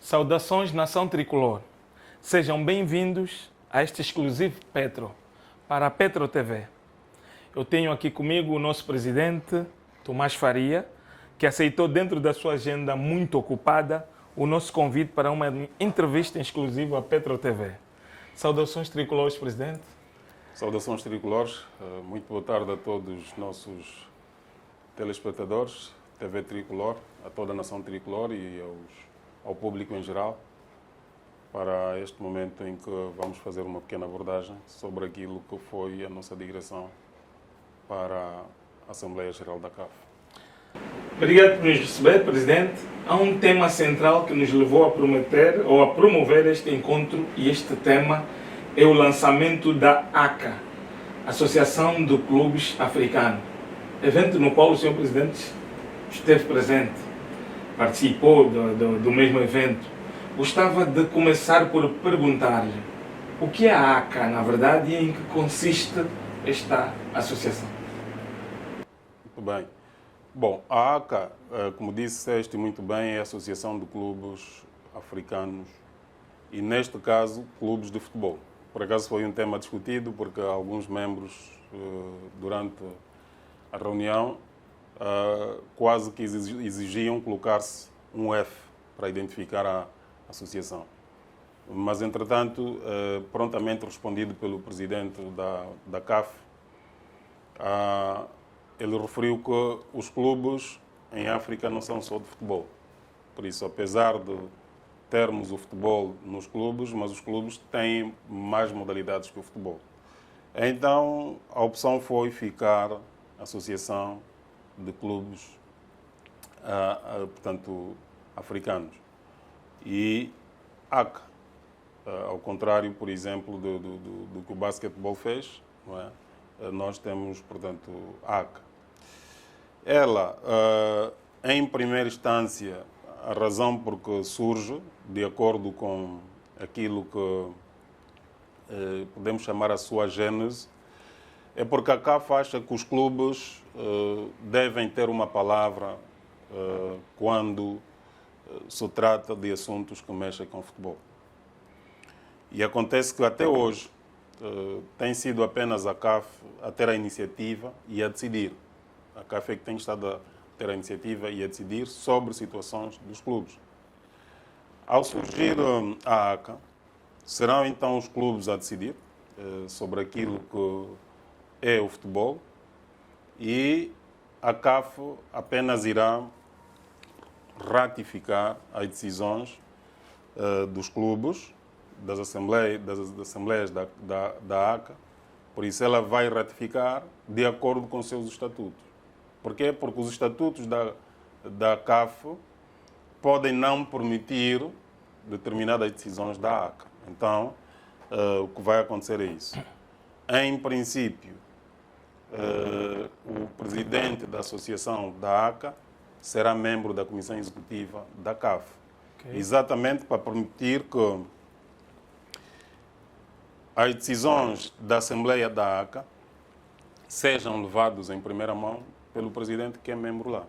Saudações, nação tricolor. Sejam bem-vindos a este exclusivo Petro, para a Petro TV. Eu tenho aqui comigo o nosso presidente, Tomás Faria, que aceitou dentro da sua agenda muito ocupada o nosso convite para uma entrevista exclusiva à Petro TV. Saudações tricolores, presidente. Saudações tricolores, muito boa tarde a todos os nossos telespectadores, TV Tricolor, a toda a nação tricolor e ao público em geral, para este momento em que vamos fazer uma pequena abordagem sobre aquilo que foi a nossa digressão para a Assembleia Geral da CAF. Obrigado por nos receber, presidente. Há um tema central que nos levou a prometer ou a promover este encontro, e este tema é o lançamento da ACA, Associação de Clubes Africanos, evento no qual o senhor presidente esteve presente, participou do mesmo evento. Gostava de começar por perguntar-lhe o que é a ACA, na verdade, e em que consiste esta associação. Muito bem. Bom, a ACA, como disseste muito bem, é a Associação de Clubes Africanos e, neste caso, clubes de futebol. Por acaso foi um tema discutido porque alguns membros, durante a reunião, quase que exigiam colocar-se um F para identificar a associação. Mas, entretanto, prontamente respondido pelo presidente da CAF, ele referiu que os clubes em África não são só de futebol. Por isso, apesar de termos o futebol nos clubes, mas os clubes têm mais modalidades que o futebol. Então, a opção foi ficar Associação de Clubes portanto, africanos. E ACA, ao contrário, por exemplo, do que o basquetebol fez, não é? Nós temos, portanto, ACA. Ela, em primeira instância, a razão por que surge, de acordo com aquilo que podemos chamar a sua gênese, é porque a CAF acha que os clubes devem ter uma palavra quando se trata de assuntos que mexem com o futebol. E acontece que até hoje tem sido apenas a CAF a ter a iniciativa e a decidir. A CAF é que tem estado a ter a iniciativa e a decidir sobre situações dos clubes. Ao surgir a ACA, serão então os clubes a decidir sobre aquilo que é o futebol, e a CAF apenas irá ratificar as decisões dos clubes, das assembleias da ACA. Por isso ela vai ratificar de acordo com os seus estatutos. Porquê? Porque os estatutos da CAF podem não permitir determinadas decisões da ACA. Então, o que vai acontecer é isso. Em princípio, o presidente da associação da ACA será membro da comissão executiva da CAF. Okay. Exatamente para permitir que as decisões da Assembleia da ACA sejam levadas em primeira mão pelo presidente, que é membro lá.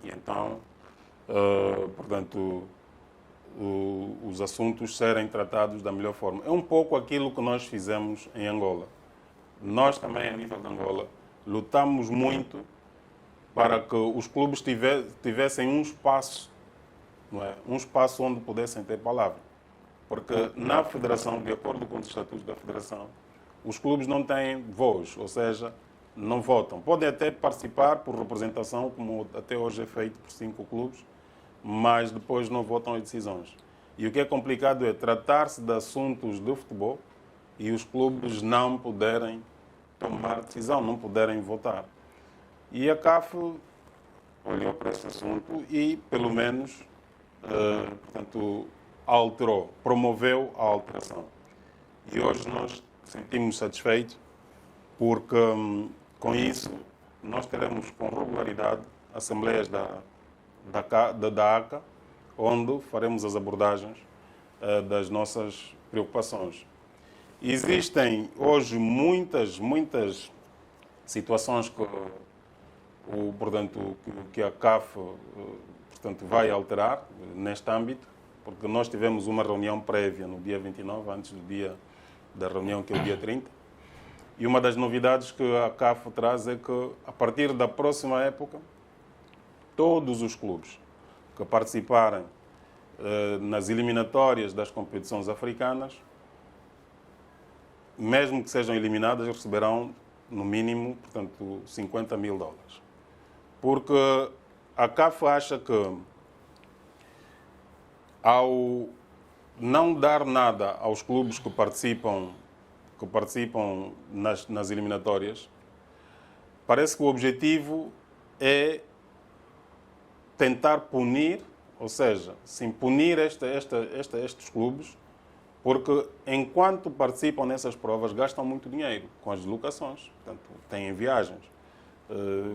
E então, portanto, os assuntos serem tratados da melhor forma. É um pouco aquilo que nós fizemos em Angola. Nós também, a nível de Angola, lutamos muito para que os clubes tivessem um espaço, não é? Um espaço onde pudessem ter palavra. Porque na federação, de acordo com os estatutos da federação, os clubes não têm voz, ou seja, não votam. Podem até participar por representação, como até hoje é feito por 5 clubes, mas depois não votam as decisões. E o que é complicado é tratar-se de assuntos de futebol e os clubes não poderem tomar decisão, não poderem votar. E a CAF olhou para esse assunto e, pelo menos, portanto, alterou, promoveu a alteração. E hoje nós sentimos satisfeitos porque, com isso, nós teremos com regularidade assembleias da ACA, onde faremos as abordagens das nossas preocupações. Existem hoje muitas situações que a CAF portanto, vai alterar neste âmbito, porque nós tivemos uma reunião prévia no dia 29, antes do dia da reunião, que é o dia 30. E uma das novidades que a CAF traz é que, a partir da próxima época, todos os clubes que participarem nas eliminatórias das competições africanas, mesmo que sejam eliminadas, receberão, no mínimo, portanto, 50 mil dólares. Porque a CAF acha que, ao não dar nada aos clubes que participam nas eliminatórias, parece que o objetivo é tentar punir, ou seja, sim, punir estes clubes, porque enquanto participam nessas provas gastam muito dinheiro com as deslocações, portanto, têm viagens.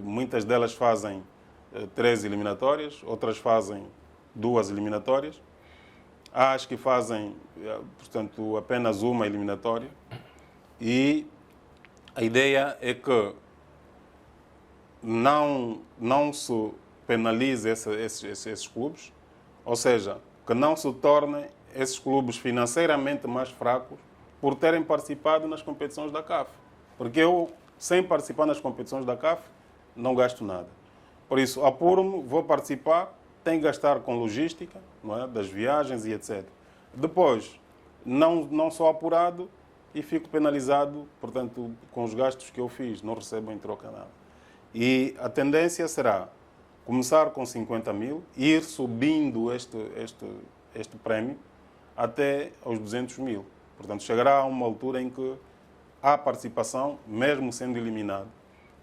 Muitas delas fazem 3 eliminatórias, outras fazem 2 eliminatórias. Há as que fazem, portanto, apenas uma eliminatória. E a ideia é que não se penalize esses clubes, ou seja, que não se tornem esses clubes financeiramente mais fracos por terem participado nas competições da CAF. Porque eu, sem participar nas competições da CAF, não gasto nada. Por isso, apuro-me, vou participar, tenho que gastar com logística, não é? Das viagens e etc. Depois, não sou apurado e fico penalizado, portanto, com os gastos que eu fiz, não recebo em troca nada. E a tendência será começar com 50 mil, ir subindo este prémio até aos 200 mil. Portanto, chegará a uma altura em que a participação, mesmo sendo eliminado,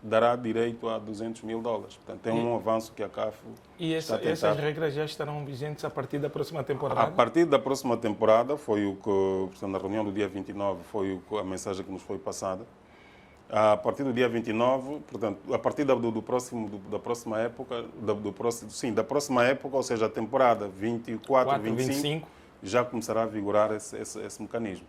dará direito a 200 mil dólares. Portanto, é um avanço que a CAF está a tentar. Essas regras já estarão vigentes a partir da próxima temporada? A partir da próxima temporada, foi o que, portanto, na reunião do dia 29, foi a mensagem que nos foi passada. A partir do dia 29, portanto, a partir da próxima época, da próxima época, ou seja, a temporada 24-25, já começará a vigorar esse mecanismo.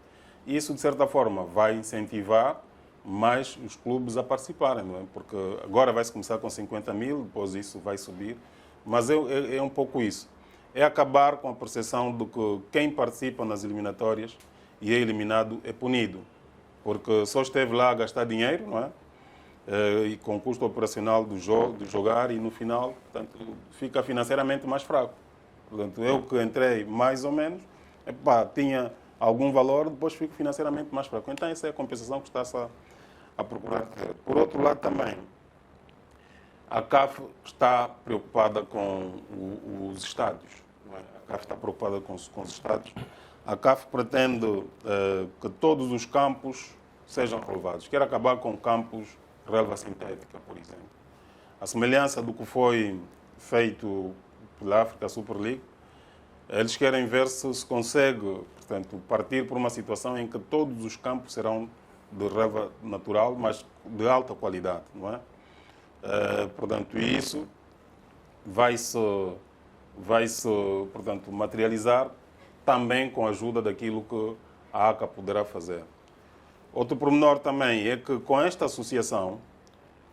E isso, de certa forma, vai incentivar mais os clubes a participarem, não é? Porque agora vai-se começar com 50 mil, depois isso vai subir, mas é um pouco isso. É acabar com a percepção de que quem participa nas eliminatórias e é eliminado é punido, porque só esteve lá a gastar dinheiro, não é? E com o custo operacional de jogar, e no final, portanto, fica financeiramente mais fraco. Portanto, eu que entrei mais ou menos, tinha algum valor, depois fico financeiramente mais fraco. Então, essa é a compensação que está-se a procurar. Por outro lado, também, a CAF está preocupada com os estádios. Não é? A CAF está preocupada com os estádios. A CAF pretende que todos os campos sejam relevados. Quer acabar com campos de relva sintética, por exemplo. A semelhança do que foi feito pela Africa Super League, eles querem ver se consegue, portanto, partir por uma situação em que todos os campos serão de relva natural, mas de alta qualidade, não é? Portanto, isso vai-se, portanto, materializar também com a ajuda daquilo que a ACA poderá fazer. Outro pormenor também é que, com esta associação,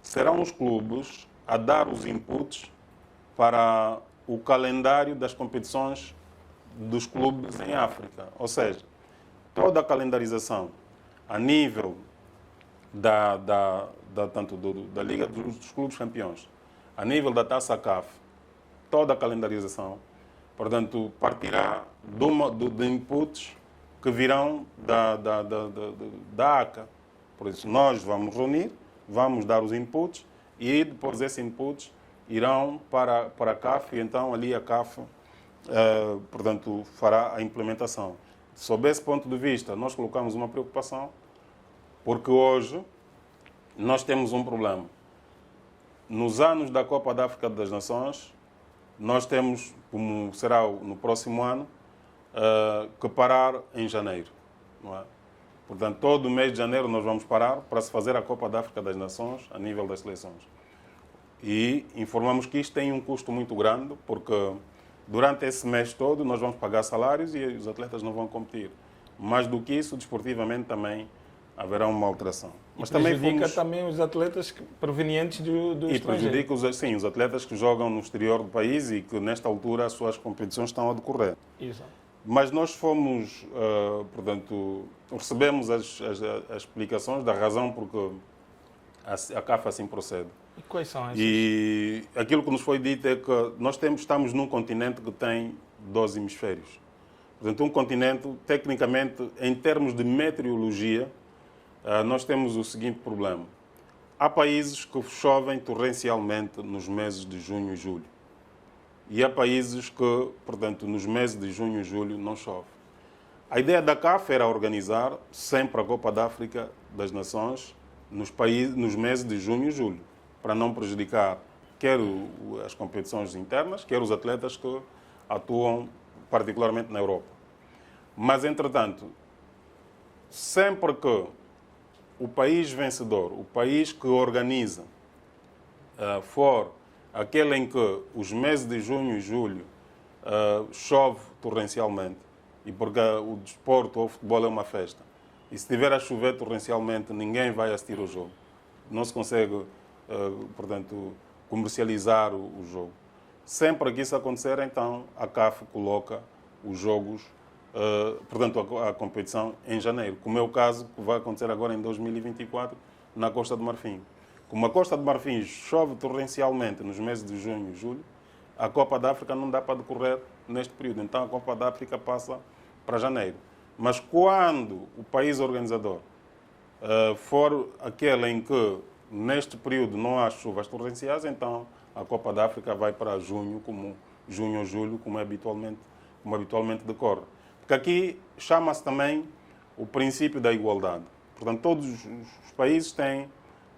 serão os clubes a dar os inputs para o calendário das competições dos clubes em África. Ou seja, toda a calendarização a nível tanto da Liga dos Clubes Campeões, a nível da Taça CAF, toda a calendarização, portanto, partirá de inputs que virão da ACA. Por isso, nós vamos reunir, vamos dar os inputs e depois esses inputs irão para a CAF e então ali a CAF, portanto, fará a implementação. Sob esse ponto de vista, nós colocamos uma preocupação, porque hoje nós temos um problema. Nos anos da Copa da África das Nações, nós temos, como será no próximo ano, que parar em janeiro. Não é? Portanto, todo o mês de janeiro nós vamos parar para se fazer a Copa da África das Nações a nível das seleções. E informamos que isto tem um custo muito grande, porque durante esse mês todo nós vamos pagar salários e os atletas não vão competir. Mais do que isso, desportivamente também haverá uma alteração. Mas também prejudica também os atletas provenientes do e estrangeiro. prejudica sim, os atletas que jogam no exterior do país e que, nesta altura, as suas competições estão a decorrer. Exato. Mas nós fomos, portanto, recebemos as explicações da razão porque a CAF assim procede. E quais são essas? E aquilo que nos foi dito é que nós estamos num continente que tem 12 hemisférios. Portanto, um continente, tecnicamente, em termos de meteorologia, nós temos o seguinte problema. Há países que chovem torrencialmente nos meses de junho e julho. E há países que, portanto, nos meses de junho e julho não chove. A ideia da CAF era organizar sempre a Copa da África das Nações nos meses de junho e julho, para não prejudicar quer as competições internas, quer os atletas que atuam particularmente na Europa. Mas, entretanto, sempre que o país vencedor, o país que organiza, for aquele em que os meses de junho e julho chove torrencialmente, e porque o desporto ou o futebol é uma festa, e se estiver a chover torrencialmente, ninguém vai assistir ao jogo. Não se consegue, portanto, comercializar o jogo. Sempre que isso acontecer, então, a CAF coloca os jogos, portanto, a competição em janeiro, como é o caso que vai acontecer agora em 2024 na Costa do Marfim. Como a Costa do Marfim chove torrencialmente nos meses de junho e julho, a Copa da África não dá para decorrer neste período. Então, a Copa da África passa para janeiro. Mas quando o país organizador for aquele em que neste período não há chuvas torrenciais, então a Copa da África vai para junho, junho ou julho, como habitualmente decorre. Porque aqui chama-se também o princípio da igualdade. Portanto, todos os países têm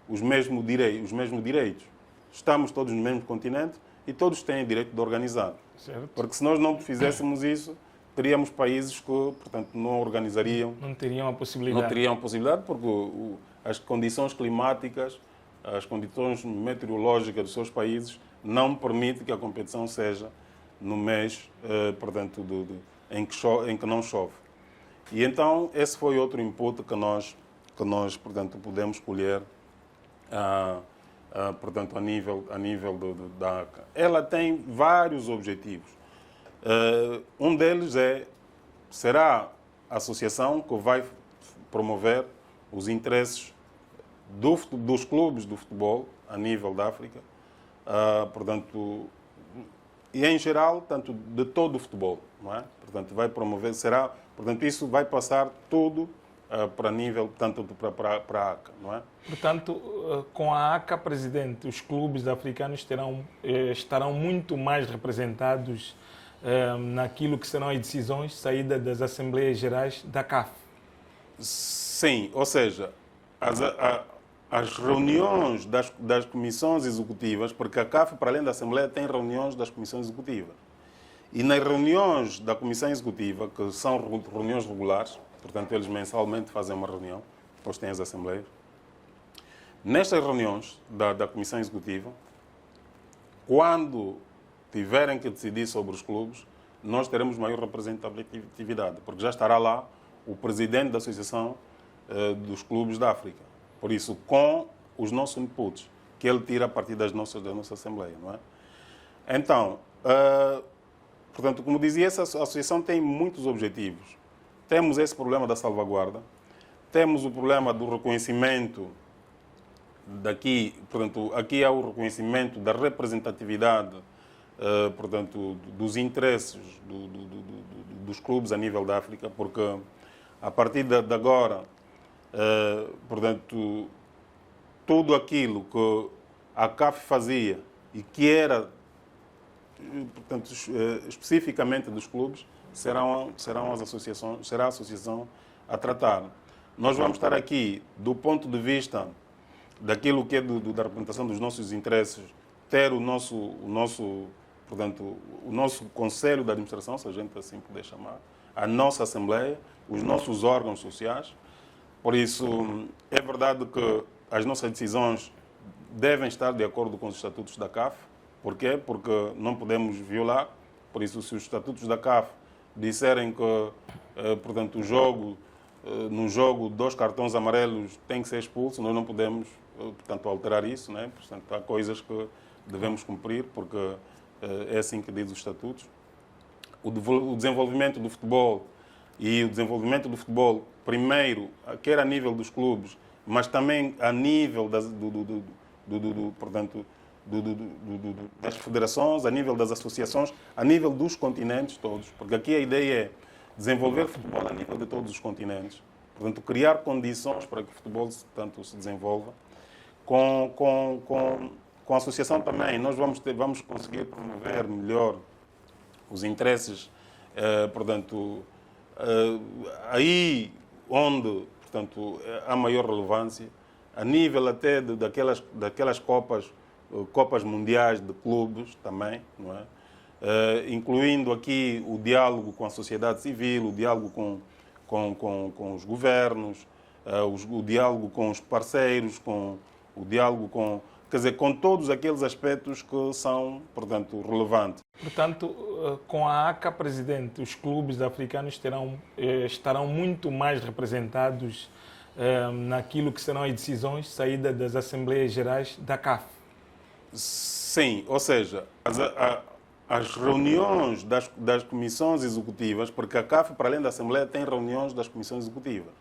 os mesmos direitos. Estamos todos no mesmo continente e todos têm o direito de organizar. Certo. Porque se nós não fizéssemos isso, teríamos países que, portanto, não organizariam. Não teriam a possibilidade. Não teriam a possibilidade porque as condições climáticas, as condições meteorológicas dos seus países não permitem que a competição seja no mês, portanto, em que não chove. E então, esse foi outro input que nós portanto, pudemos escolher, portanto, a nível da ACA. Ela tem vários objetivos. Um deles será a associação que vai promover os interesses dos clubes do futebol a nível da África, portanto, e em geral, tanto de todo o futebol, não é? Portanto, vai promover, portanto, isso vai passar tudo para nível, tanto para a ACA, não é? Portanto, com a ACA presidente, os clubes africanos estarão muito mais representados naquilo que serão as decisões saídas das Assembleias Gerais da CAF. Sim, ou seja, as reuniões das comissões executivas, porque a CAF, para além da Assembleia, tem reuniões das comissões executivas. E nas reuniões da comissão executiva, que são reuniões regulares, portanto, eles mensalmente fazem uma reunião, depois têm as Assembleias. Nestas reuniões da comissão executiva, quando tiverem que decidir sobre os clubes, nós teremos maior representatividade, porque já estará lá o presidente da Associação dos Clubes da África. Por isso, com os nossos inputs, que ele tira a partir da nossa Assembleia, não é? Então, portanto, como dizia, essa associação tem muitos objetivos. Temos esse problema da salvaguarda, temos o problema do reconhecimento portanto, aqui há o reconhecimento da representatividade, portanto, dos interesses dos clubes a nível da África, porque a partir de agora, portanto, tudo aquilo que a CAF fazia e que era, portanto, especificamente dos clubes, será a associação a tratar. Nós vamos estar aqui, do ponto de vista daquilo que é da representação dos nossos interesses, ter o nosso Conselho de Administração, se a gente assim puder chamar, a nossa Assembleia, os nossos órgãos sociais. Por isso, é verdade que as nossas decisões devem estar de acordo com os estatutos da CAF. Por quê? Porque não podemos violar. Por isso, se os estatutos da CAF disserem que, portanto, o jogo num jogo, 2 cartões amarelos tem que ser expulso, nós não podemos, portanto, alterar isso, né? Portanto, há coisas que devemos cumprir, porque é assim que diz os estatutos. O desenvolvimento do futebol e o desenvolvimento do futebol, primeiro, quer a nível dos clubes, mas também a nível portanto, das federações, a nível das associações, a nível dos continentes todos, porque aqui a ideia é desenvolver futebol a nível de todos os continentes, portanto, criar condições para que o futebol tanto se desenvolva. Com a associação também, nós vamos conseguir promover melhor os interesses, portanto, aí onde, portanto, há maior relevância, a nível até daquelas Copas Mundiais de clubes também, não é? Incluindo aqui o diálogo com a sociedade civil, o diálogo com os governos, o diálogo com os parceiros, o diálogo quer dizer, com todos aqueles aspectos que são, portanto, relevantes. Portanto, com a ACA, presidente, os clubes africanos estarão muito mais representados naquilo que serão as decisões saídas das Assembleias Gerais da CAF. Sim, ou seja, as reuniões das comissões executivas, porque a CAF, para além da Assembleia, tem reuniões das comissões executivas.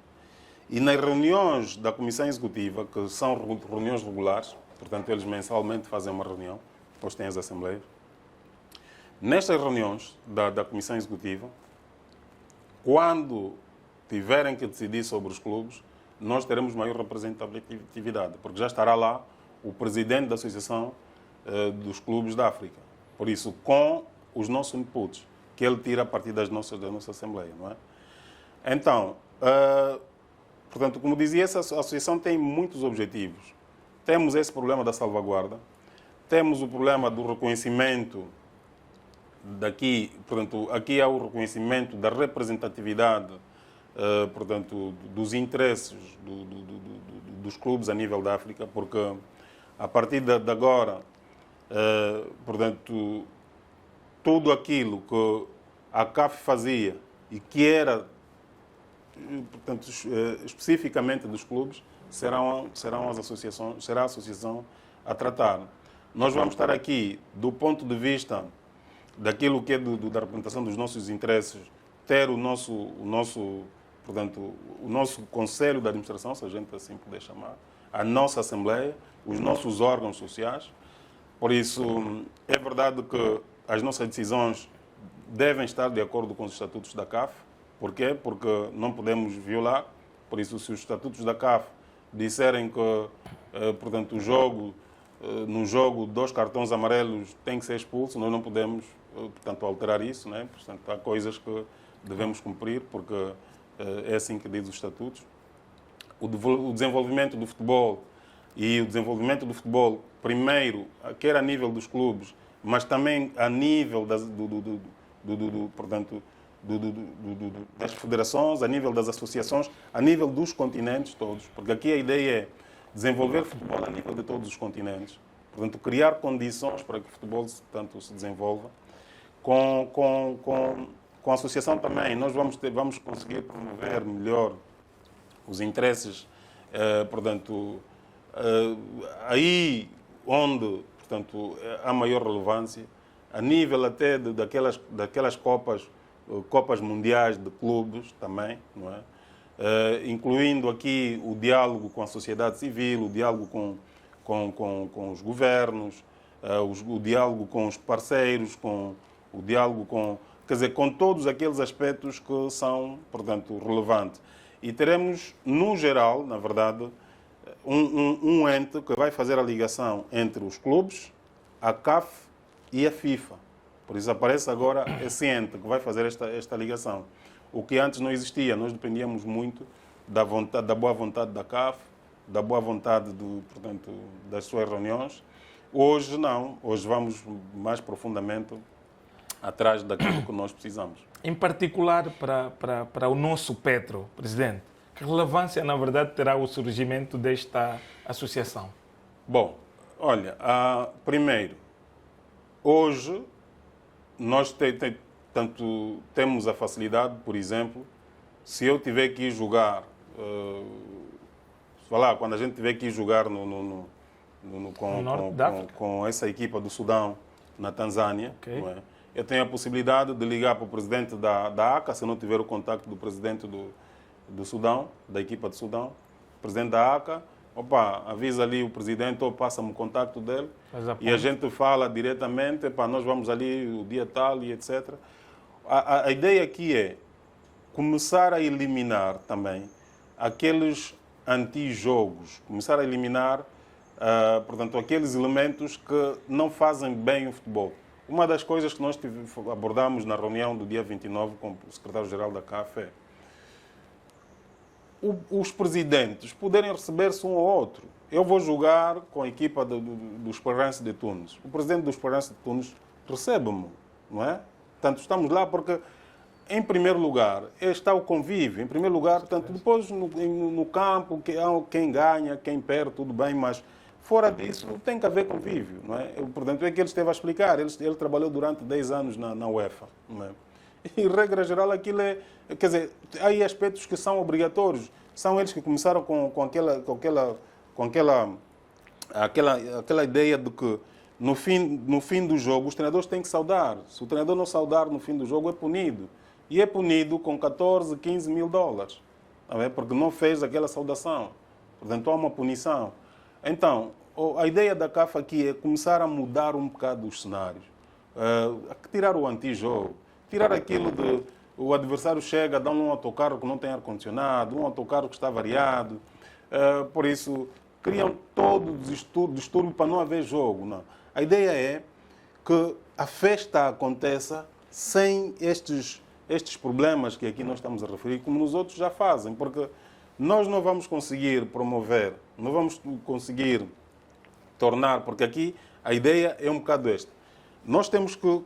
E nas reuniões da comissão executiva, que são reuniões regulares, portanto, eles mensalmente fazem uma reunião, depois têm as assembleias. Nestas reuniões da comissão executiva, quando tiverem que decidir sobre os clubes, nós teremos maior representatividade, porque já estará lá o presidente da Associação dos Clubes da África. Por isso, com os nossos inputs, que ele tira a partir da nossa Assembleia, não é? Então, portanto, como dizia, essa associação tem muitos objetivos. Temos esse problema da salvaguarda, temos o problema do reconhecimento daqui, portanto, aqui há o reconhecimento da representatividade, portanto, dos interesses dos clubes a nível da África, porque a partir de agora, portanto, tudo aquilo que a CAF fazia e que era, portanto, especificamente dos clubes, será a associação a tratar. Nós vamos estar aqui, do ponto de vista daquilo que é da representação dos nossos interesses, ter o nosso Conselho de Administração, se a gente assim puder chamar, a nossa Assembleia, os nossos órgãos sociais. Por isso, é verdade que as nossas decisões devem estar de acordo com os estatutos da CAF. Por quê? Porque não podemos violar. Por isso, se os estatutos da CAF disserem que, portanto, no jogo, 2 cartões amarelos tem que ser expulso, nós não podemos, portanto, alterar isso, né? Portanto, há coisas que devemos cumprir, porque é assim que diz os estatutos. O desenvolvimento do futebol e o desenvolvimento do futebol, primeiro, quer a nível dos clubes, mas também a nível portanto, das federações, a nível das associações, a nível dos continentes todos, porque aqui a ideia é desenvolver futebol a nível de todos os continentes, portanto, criar condições para que o futebol tanto se desenvolva. Com a associação também, nós vamos conseguir promover melhor os interesses, portanto, aí onde, portanto, há maior relevância, a nível até daquelas Copas Mundiais de clubes também, não é? Incluindo aqui o diálogo com a sociedade civil, o diálogo com os governos, o diálogo com os parceiros, o diálogo quer dizer, com todos aqueles aspectos que são, portanto, relevantes. E teremos, no geral, na verdade, um ente que vai fazer a ligação entre os clubes, a CAF e a FIFA. Por isso aparece agora esse ente que vai fazer esta ligação. O que antes não existia, nós dependíamos muito da boa vontade da CAF, da boa vontade portanto, das suas reuniões. Hoje não, hoje vamos mais profundamente atrás daquilo que nós precisamos. Em particular para o nosso Petro, presidente, que relevância, na verdade, terá o surgimento desta associação? Bom, olha, primeiro, hoje nós temos a facilidade, por exemplo, se eu tiver que ir jogar, quando a gente tiver que ir jogar Norte da África. com essa equipa do Sudão, na Tanzânia, Ok. não é? Eu tenho a possibilidade de ligar para o presidente da ACA, se não tiver o contacto do presidente do Sudão, da equipa do Sudão, presidente da ACA, avisa ali o presidente ou passa-me o contacto dele e a gente fala diretamente, nós vamos ali o dia tal e etc. A ideia aqui é começar a eliminar também aqueles antijogos, começar a eliminar, portanto, aqueles elementos que não fazem bem o futebol. Uma das coisas que nós abordamos na reunião do dia 29 com o secretário-geral da CAF é os presidentes poderem receber-se um ou outro. Eu vou jogar com a equipa do Esperance de Tunis. O presidente do Esperance de Tunis recebe-me, não é? Portanto, estamos lá porque, em primeiro lugar, está o convívio. Em primeiro lugar, portanto, depois no campo, quem ganha, quem perde, tudo bem, mas fora disso tem que haver convívio, não é? Portanto, é que ele esteve a explicar. Ele trabalhou durante 10 anos na UEFA, não é? E, regra geral, aquilo é... Quer dizer, há aí aspectos que são obrigatórios. São eles que começaram com aquela ideia de que, no fim do jogo, os treinadores têm que saudar. Se o treinador não saudar no fim do jogo, é punido. E é punido com 14, 15 mil dólares. Não é? Porque não fez aquela saudação. Portanto, há uma punição. Então, a ideia da CAF aqui é começar a mudar um bocado os cenários. Tirar o antijogo. Tirar aquilo de o adversário chega, dá um autocarro que não tem ar-condicionado, um autocarro que está variado. Por isso, criam todo o distúrbio para não haver jogo. Não. A ideia é que a festa aconteça sem estes problemas que aqui nós estamos a referir, como nos outros já fazem, porque nós não vamos conseguir promover, não vamos conseguir tornar, porque aqui a ideia é um bocado esta. Nós temos que,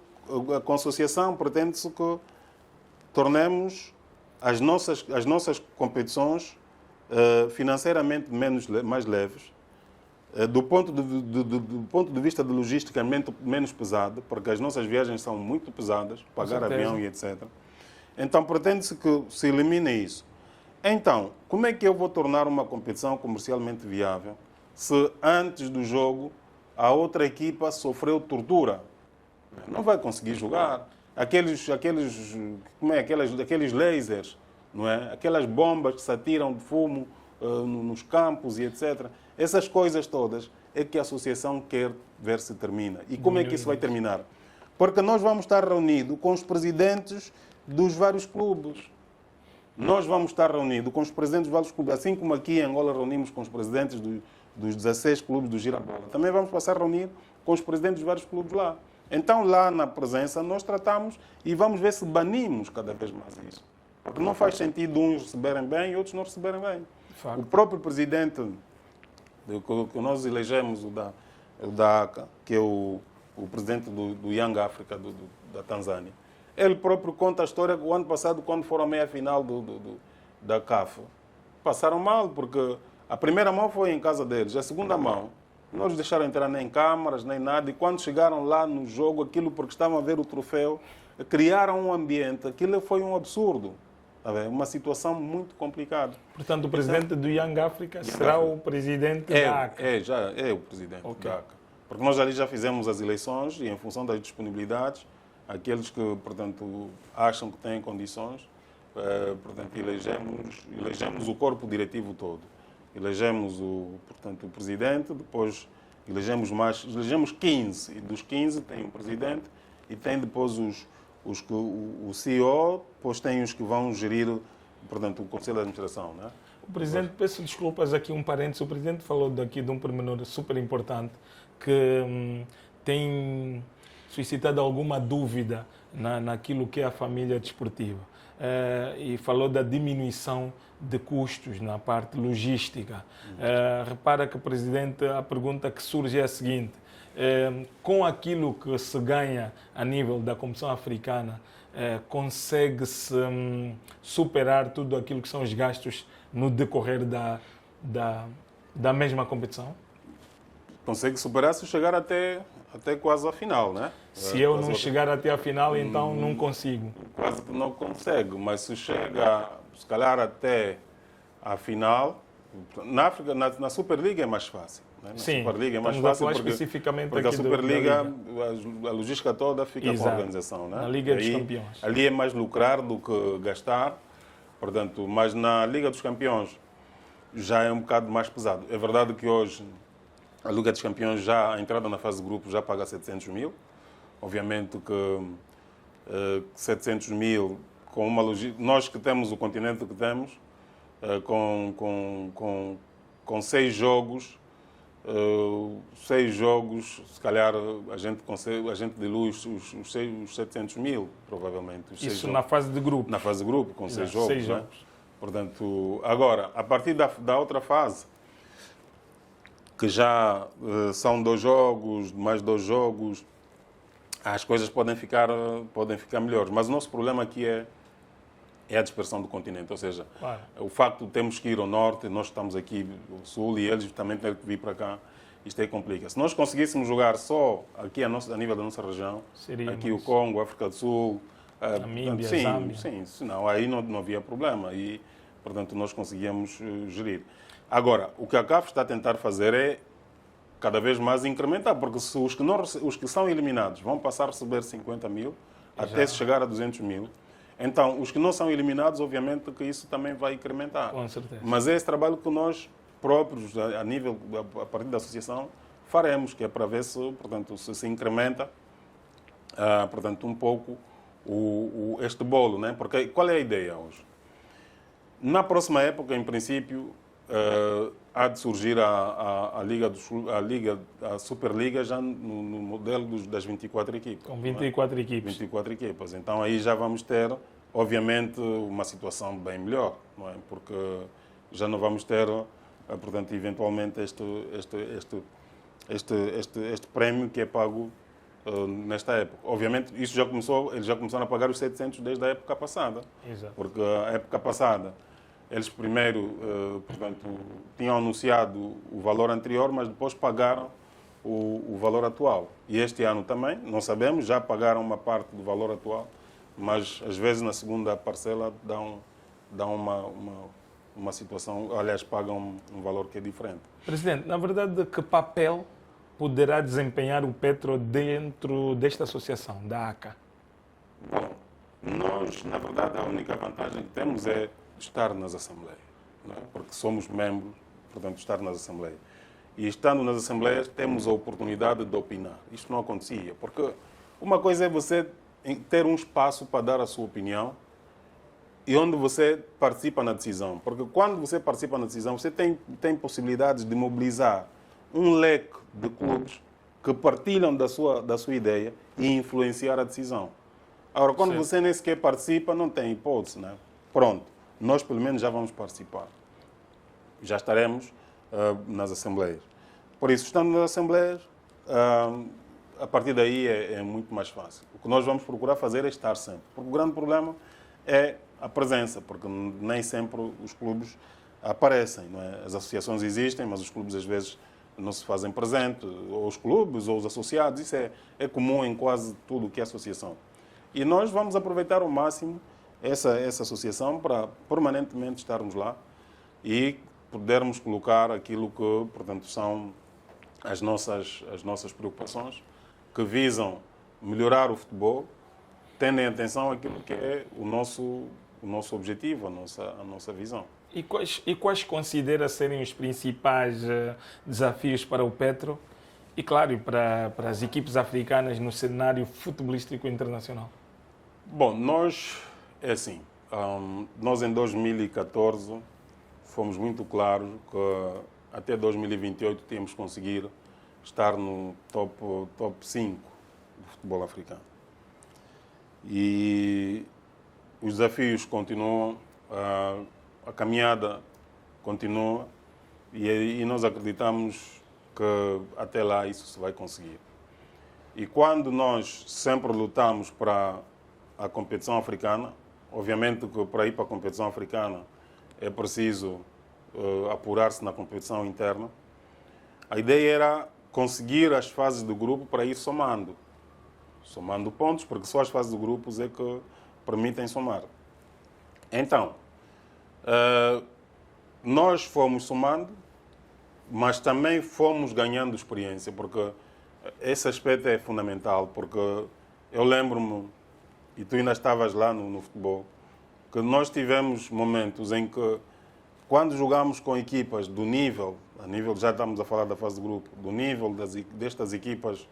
com a associação, pretende-se que tornemos as nossas competições financeiramente mais leves, do ponto de vista de logística menos pesado, porque as nossas viagens são muito pesadas, pagar avião e etc. Então, pretende-se que se elimine isso. Então, como é que eu vou tornar uma competição comercialmente viável se antes do jogo a outra equipa sofreu tortura? Não vai conseguir jogar. Aqueles lasers, não é? Aquelas bombas que se atiram de fumo nos campos e etc. Essas coisas todas é que a associação quer ver se termina. E como é que isso vai terminar? Porque nós vamos estar reunidos com os presidentes dos vários clubes. Nós vamos estar reunidos com os presidentes dos vários clubes. Assim como aqui em Angola reunimos com os presidentes dos 16 clubes do Girabola. Também vamos passar a reunir com os presidentes dos vários clubes lá. Então, lá na presença, nós tratamos e vamos ver se banimos cada vez mais isso. Porque não faz sentido uns receberem bem e outros não receberem bem. O próprio presidente que nós elegemos, o da ACA, que é o presidente do Young Africa, da Tanzânia, ele próprio conta a história que o ano passado, quando foram à meia-final da CAF, passaram mal, porque a primeira mão foi em casa deles, a segunda mão não os deixaram entrar nem câmaras, nem nada, e quando chegaram lá no jogo, aquilo porque estavam a ver o troféu, criaram um ambiente, aquilo foi um absurdo. Uma situação muito complicada. Portanto, o presidente do Young Africa será o presidente da ACA? Já é o presidente da ACA. Porque nós ali já fizemos as eleições e, em função das disponibilidades, aqueles que, portanto, acham que têm condições, portanto, elegemos o corpo diretivo todo. Elegemos o presidente, depois elegemos 15. E dos 15 tem o presidente e tem depois o CEO, depois tem os que vão gerir, portanto, o Conselho de Administração. Né? O presidente, peço desculpas aqui, um parênteses, o presidente falou daqui de um pormenor super importante que tem suscitado alguma dúvida naquilo que é a família desportiva. E falou da diminuição de custos na parte logística. Repara que, presidente, a pergunta que surge é a seguinte: com aquilo que se ganha a nível da competição africana, consegue-se superar tudo aquilo que são os gastos no decorrer da mesma competição? Consegue superar se chegar até quase à final, né? Se eu não chegar até a final, então não consigo. Quase que não consegue, mas se chega, se calhar até a final. Na África, na Superliga é mais fácil. Né? Na Sim, Superliga é mais estamos a fácil falar porque, especificamente porque a aqui Superliga, da Liga. a logística toda fica com a Exato. organização. Né? Na Liga dos Aí, Campeões. ali é mais lucrar do que gastar. Portanto, mas na Liga dos Campeões já é um bocado mais pesado. É verdade que hoje a Liga dos Campeões, já a entrada na fase de grupo já paga 700 mil. Obviamente que 700 mil, com uma logística, nós que temos o continente que temos, com 6 jogos, se calhar a gente dilui os 700 mil, provavelmente. Isso na fase de grupo. Na fase de grupo, com 6 jogos. 6 né? jogos. Portanto, agora, a partir da outra fase, que já são 2 jogos, mais 2 jogos, as coisas podem ficar melhores. Mas o nosso problema aqui é a dispersão do continente. Ou seja, Claro. o facto de termos que ir ao norte, nós estamos aqui no sul e eles também têm que vir para cá, isto aí complica. Se nós conseguíssemos jogar só aqui a nível da nossa região, Seria aqui mais. o Congo, a África do Sul, Namíbia, sim, Zâmbia. sim, senão aí não havia problema e, portanto, nós conseguíamos gerir. Agora, o que a CAF está a tentar fazer é cada vez mais incrementar, porque se os que são eliminados vão passar a receber 50 mil, até se chegar a 200 mil, então os que não são eliminados, obviamente que isso também vai incrementar. Com certeza. Mas é esse trabalho que nós próprios, a partir da associação, faremos, que é para ver se, portanto, se incrementa, portanto, um pouco este bolo, né? Porque qual é a ideia hoje? Na próxima época, em princípio, há de surgir a Superliga já no modelo das 24 equipas. Com 24 não é? equipes. 24 equipas. Então aí já vamos ter, obviamente, uma situação bem melhor, não é? Porque já não vamos ter, portanto, eventualmente este prémio que é pago nesta época. Obviamente, isso eles já começaram a pagar os 700 desde a época passada. Exato. Porque a época passada, eles primeiro, portanto, tinham anunciado o valor anterior, mas depois pagaram o valor atual. E este ano também, não sabemos, já pagaram uma parte do valor atual, mas às vezes na segunda parcela dão uma situação, aliás, pagam um valor que é diferente. Presidente, na verdade, que papel poderá desempenhar o Petro dentro desta associação, da ACA? Bom, nós, na verdade, a única vantagem que temos é estar nas assembleias, não é? Porque somos membros, portanto, estar nas assembleias. E estando nas assembleias, temos a oportunidade de opinar. Isto não acontecia, porque uma coisa é você ter um espaço para dar a sua opinião e onde você participa na decisão. Porque quando você participa na decisão, você tem possibilidades de mobilizar um leque de clubes que partilham da sua ideia e influenciar a decisão. Agora, quando você nem sequer participa, não tem hipótese, né? Pronto, nós pelo menos já vamos participar. Já estaremos nas assembleias. Por isso, estando nas assembleias, a partir daí é muito mais fácil. O que nós vamos procurar fazer é estar sempre. Porque o grande problema é a presença, porque nem sempre os clubes aparecem, não é? As associações existem, mas os clubes às vezes não se fazem presente, ou os clubes, ou os associados, isso é comum em quase tudo o que é associação. E nós vamos aproveitar ao máximo essa associação para permanentemente estarmos lá e podermos colocar aquilo que, portanto, são as nossas preocupações, que visam melhorar o futebol, tendo em atenção aquilo que é o nosso objetivo, a nossa visão. E quais considera serem os principais desafios para o Petro e, claro, para as equipes africanas no cenário futebolístico internacional? Bom, nós em 2014 fomos muito claros que até 2028 tínhamos que conseguir estar no top 5 do futebol africano. E os desafios continuam, a caminhada continua e nós acreditamos que até lá isso se vai conseguir. E quando nós sempre lutamos para a competição africana, obviamente que para ir para a competição africana é preciso apurar-se na competição interna, a ideia era conseguir as fases do grupo para ir somando pontos, porque só as fases de grupos é que permitem somar. Então, Nós fomos somando, mas também fomos ganhando experiência, porque esse aspecto é fundamental, porque eu lembro-me, e tu ainda estavas lá no futebol, que nós tivemos momentos em que, quando jogámos com equipas do nível, já estamos a falar da fase de grupo, do nível destas equipas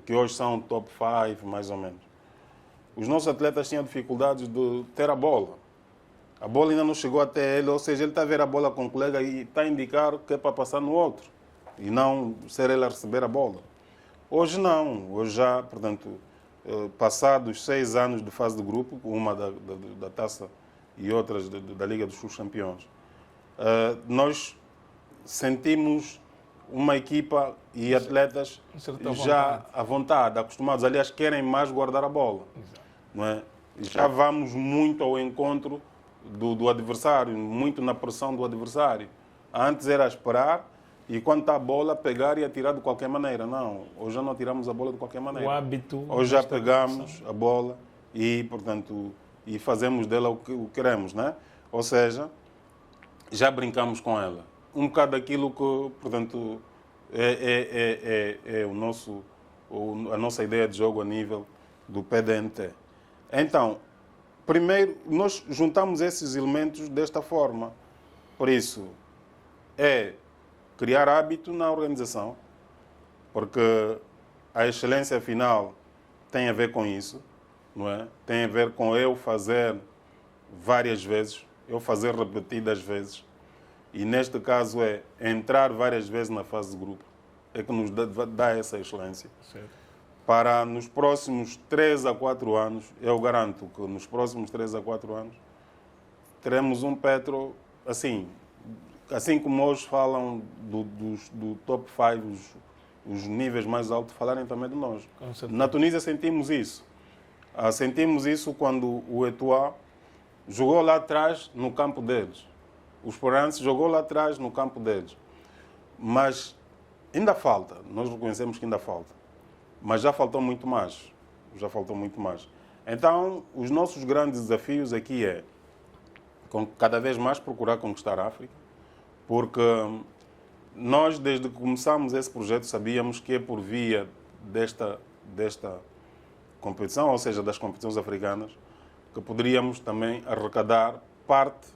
que hoje são top 5, mais ou menos, os nossos atletas tinham dificuldades de ter a bola. A bola ainda não chegou até ele, ou seja, ele está a ver a bola com o colega e está a indicar que é para passar no outro, e não ser ele a receber a bola. Hoje não, hoje já, portanto, passados 6 anos de fase de grupo, uma da Taça e outras da Liga dos Campeões, nós sentimos uma equipa e atletas já à vontade, acostumados, aliás, querem mais guardar a bola. Não é? Já vamos muito ao encontro do adversário, muito na pressão do adversário. Antes era esperar e, quando está a bola, pegar e atirar de qualquer maneira. Não, hoje já não atiramos a bola de qualquer maneira. O hábito... Hoje já pegamos a bola e, portanto, e fazemos dela o que queremos, né? Ou seja, já brincamos com ela. Um bocado daquilo que, portanto, é a nossa ideia de jogo a nível do PDNT. Então, primeiro, nós juntamos esses elementos desta forma. Por isso, é criar hábito na organização, porque a excelência final tem a ver com isso, não é? Tem a ver com eu fazer várias vezes, eu fazer repetidas vezes. E neste caso é entrar várias vezes na fase de grupo. É que nos dá essa excelência. Certo. Para nos próximos 3 a 4 anos, eu garanto que nos próximos 3 a 4 anos, teremos um Petro assim como hoje falam do top 5, os níveis mais altos, falarem também de nós. Na Tunísia sentimos isso. Sentimos isso quando o Etoile jogou lá atrás no campo deles. O Esperance jogou lá atrás no campo deles. Mas ainda falta, nós reconhecemos que ainda falta. Mas já faltou muito mais. Então, os nossos grandes desafios aqui é cada vez mais procurar conquistar a África, porque nós, desde que começamos esse projeto, sabíamos que é por via desta competição, ou seja, das competições africanas, que poderíamos também arrecadar parte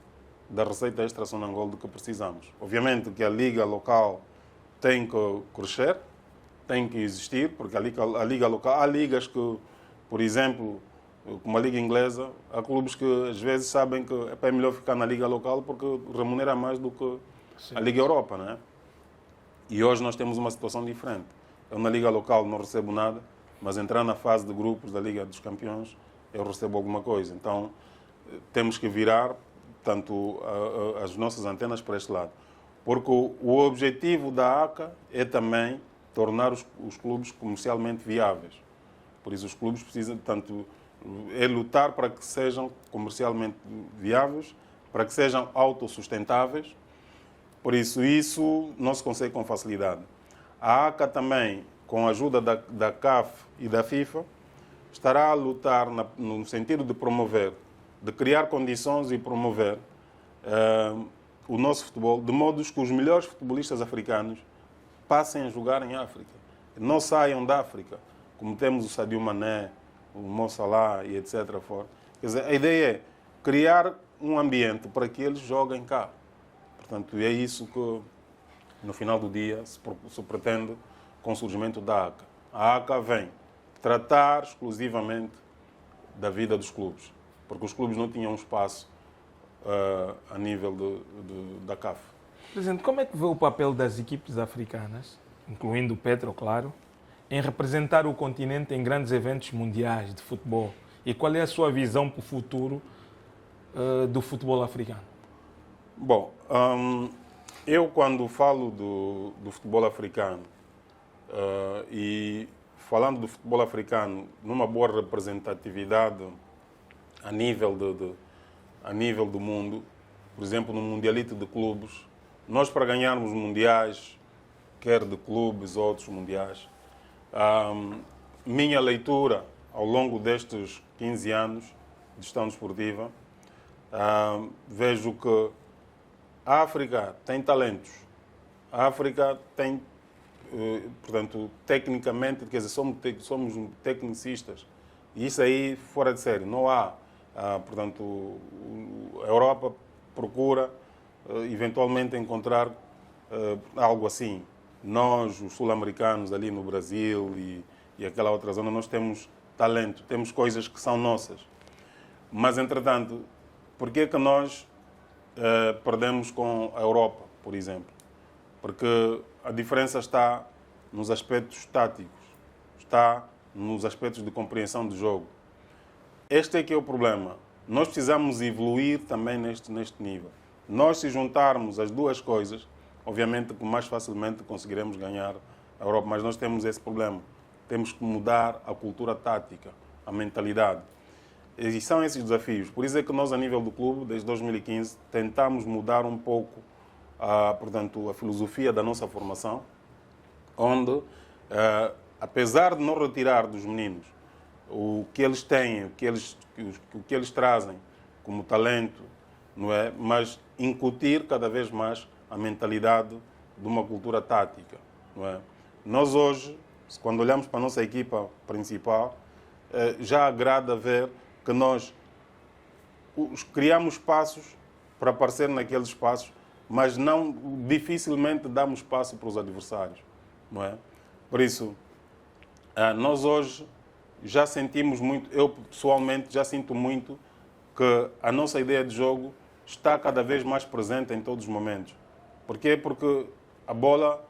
da receita extra-Sonangol de que precisamos. Obviamente que a liga local tem que crescer, tem que existir, porque a liga local, há ligas que, por exemplo, como a liga inglesa, há clubes que às vezes sabem que é melhor ficar na liga local porque remunera mais do que a Liga Europa, não é? E hoje nós temos uma situação diferente. Eu na liga local não recebo nada, mas entrar na fase de grupos da Liga dos Campeões, eu recebo alguma coisa. Então, temos que virar tanto as nossas antenas para este lado. Porque o objetivo da ACA é também tornar os clubes comercialmente viáveis. Por isso, os clubes precisam, tanto, é lutar para que sejam comercialmente viáveis, para que sejam autossustentáveis. Por isso não se consegue com facilidade. A ACA também, com a ajuda da CAF e da FIFA, estará a lutar no sentido de promover, de criar condições e promover o nosso futebol, de modo que os melhores futebolistas africanos passem a jogar em África. Não saiam da África, como temos o Sadio Mané, o Mo Salah e etc. fora. Quer dizer, a ideia é criar um ambiente para que eles joguem cá. Portanto, é isso que, no final do dia, se pretende com o surgimento da ACA. A ACA vem tratar exclusivamente da vida dos clubes, porque os clubes não tinham espaço a nível da CAF. Presidente, como é que vê o papel das equipes africanas, incluindo o Petro, claro, em representar o continente em grandes eventos mundiais de futebol? E qual é a sua visão para o futuro do futebol africano? Bom, eu quando falo do futebol africano e falando do futebol africano numa boa representatividade a nível do mundo, por exemplo, no Mundialito de Clubes, nós para ganharmos mundiais, quer de clubes ou outros mundiais, minha leitura ao longo destes 15 anos de gestão desportiva, vejo que a África tem talentos. A África tem, portanto, tecnicamente, quer dizer, somos tecnicistas. E isso aí fora de série. Não há, portanto, a Europa procura eventualmente encontrar algo assim. Nós, os sul-americanos ali no Brasil e aquela outra zona, nós temos talento, temos coisas que são nossas. Mas, entretanto, por que que nós perdemos com a Europa, por exemplo? Porque a diferença está nos aspectos táticos, está nos aspectos de compreensão do jogo. Este é que é o problema. Nós precisamos evoluir também neste nível. Nós, se juntarmos as duas coisas, obviamente que mais facilmente conseguiremos ganhar a Europa, mas nós temos esse problema. Temos que mudar a cultura tática, a mentalidade. E são esses desafios. Por isso é que nós, a nível do clube, desde 2015, tentamos mudar um pouco portanto, a filosofia da nossa formação, onde, apesar de não retirar dos meninos o que eles têm, o que eles trazem como talento, não é? Mas incutir cada vez mais a mentalidade de uma cultura tática, não é? Nós hoje, quando olhamos para a nossa equipa principal, já agrada ver que nós criamos espaços para aparecer naqueles espaços, mas dificilmente damos espaço para os adversários, não é? Por isso, nós hoje já sentimos muito, eu pessoalmente já sinto muito que a nossa ideia de jogo está cada vez mais presente em todos os momentos. Porquê? Porque a bola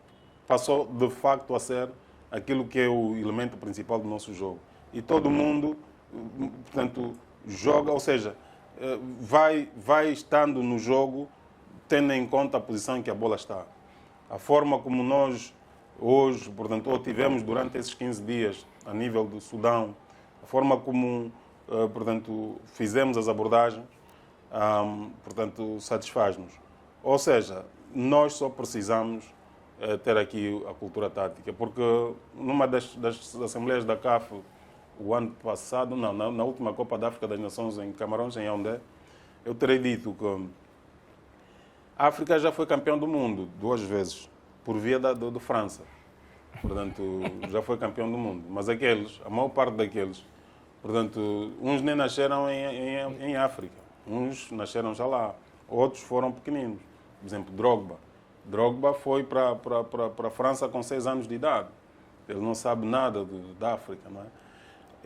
passou de facto a ser aquilo que é o elemento principal do nosso jogo. E todo mundo, portanto, joga, ou seja, vai estando no jogo tendo em conta a posição em que a bola está. A forma como nós hoje, portanto, ou tivemos durante esses 15 dias a nível do Sudão, a forma como, portanto, fizemos as abordagens, portanto, satisfaz-nos. Ou seja, nós só precisamos ter aqui a cultura tática, porque numa das assembleias da CAF, o ano passado, na última Copa da África das Nações em Camarões, em Yaoundé, eu terei dito que a África já foi campeão do mundo 2 vezes, por via de França. Portanto, já foi campeão do mundo. Mas a maior parte daqueles, portanto, uns nem nasceram em África, uns nasceram já lá, outros foram pequeninos. Por exemplo, Drogba. Drogba foi para a França com 6 anos de idade. Ele não sabe nada da África, não é?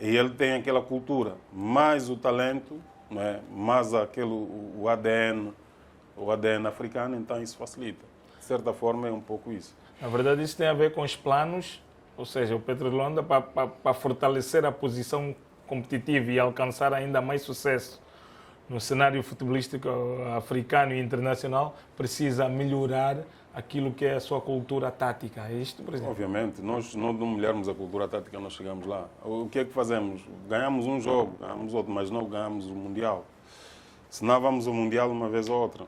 E ele tem aquela cultura, mais o talento, não é? Mais o ADN africano, então isso facilita. De certa forma, é um pouco isso. Na verdade, isso tem a ver com os planos, ou seja, o Petro de Luanda, para fortalecer a posição competitiva e alcançar ainda mais sucesso no cenário futebolístico africano e internacional, precisa melhorar aquilo que é a sua cultura tática. É isto, por exemplo? Obviamente, nós não melhorarmos a cultura tática, nós chegamos lá. O que é que fazemos? Ganhamos um jogo, ganhamos outro, mas não ganhamos o Mundial. Se não vamos ao Mundial uma vez ou outra.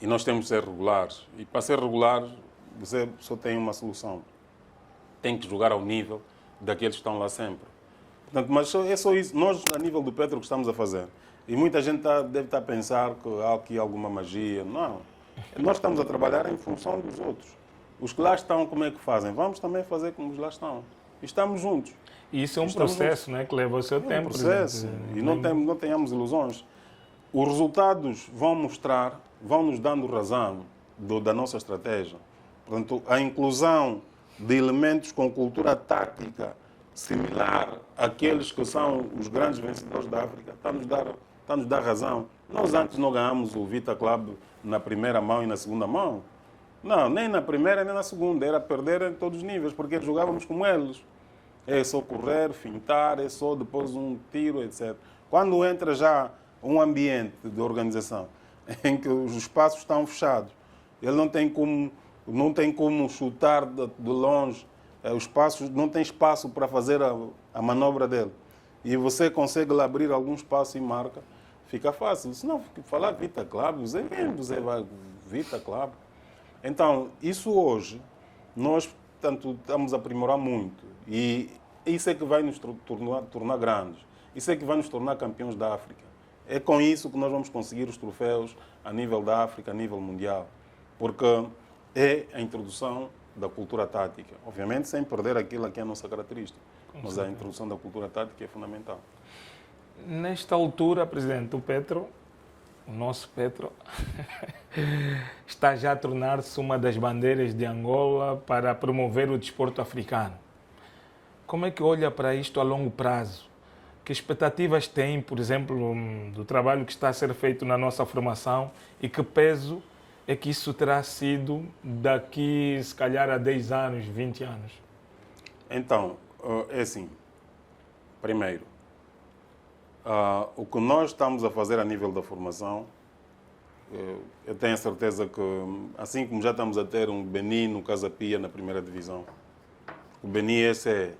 E nós temos que ser regulares. E para ser regular, você só tem uma solução. Tem que jogar ao nível daqueles que estão lá sempre. Portanto, mas é só isso. Nós, a nível do Petro, o que estamos a fazer. E muita gente deve estar a pensar que há aqui alguma magia. Não. Nós estamos a trabalhar em função dos outros. Os que lá estão, como é que fazem? Vamos também fazer como os lá estão. E estamos juntos. E isso é um processo, né, que leva o seu tempo. É um processo. E não tenhamos ilusões. Os resultados vão nos dando razão da nossa estratégia. Portanto, a inclusão de elementos com cultura tática similar àqueles que são os grandes vencedores da África está-nos dar razão. Nós antes não ganhamos o Vita Club na primeira mão e na segunda mão. Não, nem na primeira nem na segunda. Era perder em todos os níveis, porque jogávamos como eles. É só correr, fintar, é só depois um tiro, etc. Quando entra já um ambiente de organização em que os espaços estão fechados, ele não tem como chutar de longe, os espaços, não tem espaço para fazer a manobra dele. E você consegue lá abrir algum espaço e marca, fica fácil. Se não falar Vita Club, você vai Vita Club. Então, isso hoje, nós portanto, estamos a aprimorar muito. E isso é que vai nos tornar grandes. Isso é que vai nos tornar campeões da África. É com isso que nós vamos conseguir os troféus a nível da África, a nível mundial. Porque é a introdução da cultura tática. Obviamente sem perder aquilo que é a nossa característica. Mas a introdução da cultura tática é fundamental. Nesta altura, Presidente, o nosso Petro, está já a tornar-se uma das bandeiras de Angola para promover o desporto africano. Como é que olha para isto a longo prazo? Que expectativas tem, por exemplo, do trabalho que está a ser feito na nossa formação e que peso é que isso terá sido daqui, se calhar, a 10 anos, 20 anos? Então, é assim. Primeiro, o que nós estamos a fazer a nível da formação, eu tenho a certeza que, assim como já estamos a ter um Beni no Casa Pia na primeira divisão, o Beni esse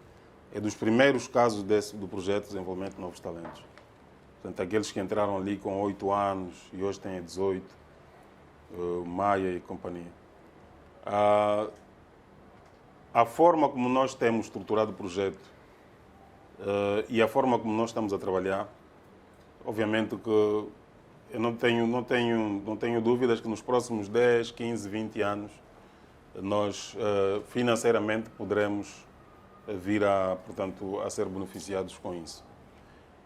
é dos primeiros casos do projeto de desenvolvimento de novos talentos. Portanto, aqueles que entraram ali com 8 anos e hoje têm 18, Maia e companhia. A forma como nós temos estruturado o projeto e a forma como nós estamos a trabalhar, obviamente que eu não tenho dúvidas que nos próximos 10, 15, 20 anos nós financeiramente poderemos vir portanto, a ser beneficiados com isso.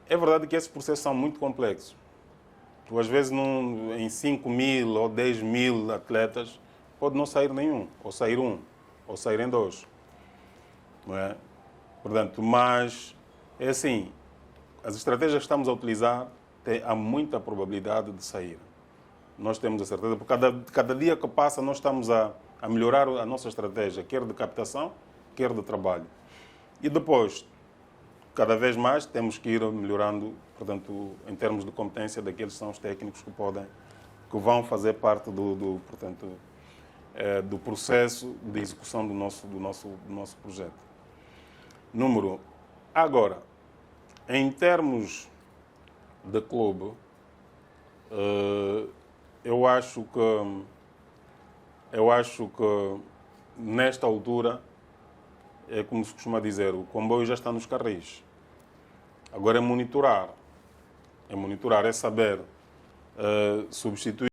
É verdade que esses processos são muito complexos. Tu, às vezes, em 5.000 ou 10.000 atletas, pode não sair nenhum, ou sair um, ou saírem dois. Não é? Portanto, mas é assim, as estratégias que estamos a utilizar há muita probabilidade de sair. Nós temos a certeza, porque cada dia que passa nós estamos a melhorar a nossa estratégia, quer de captação, quer de trabalho. E depois, cada vez mais, temos que ir melhorando, portanto, em termos de competência daqueles que são os técnicos que vão fazer parte do processo de execução do nosso projeto. Agora, em termos de clube, eu acho que nesta altura é como se costuma dizer, o comboio já está nos carris. Agora é monitorar, é saber substituir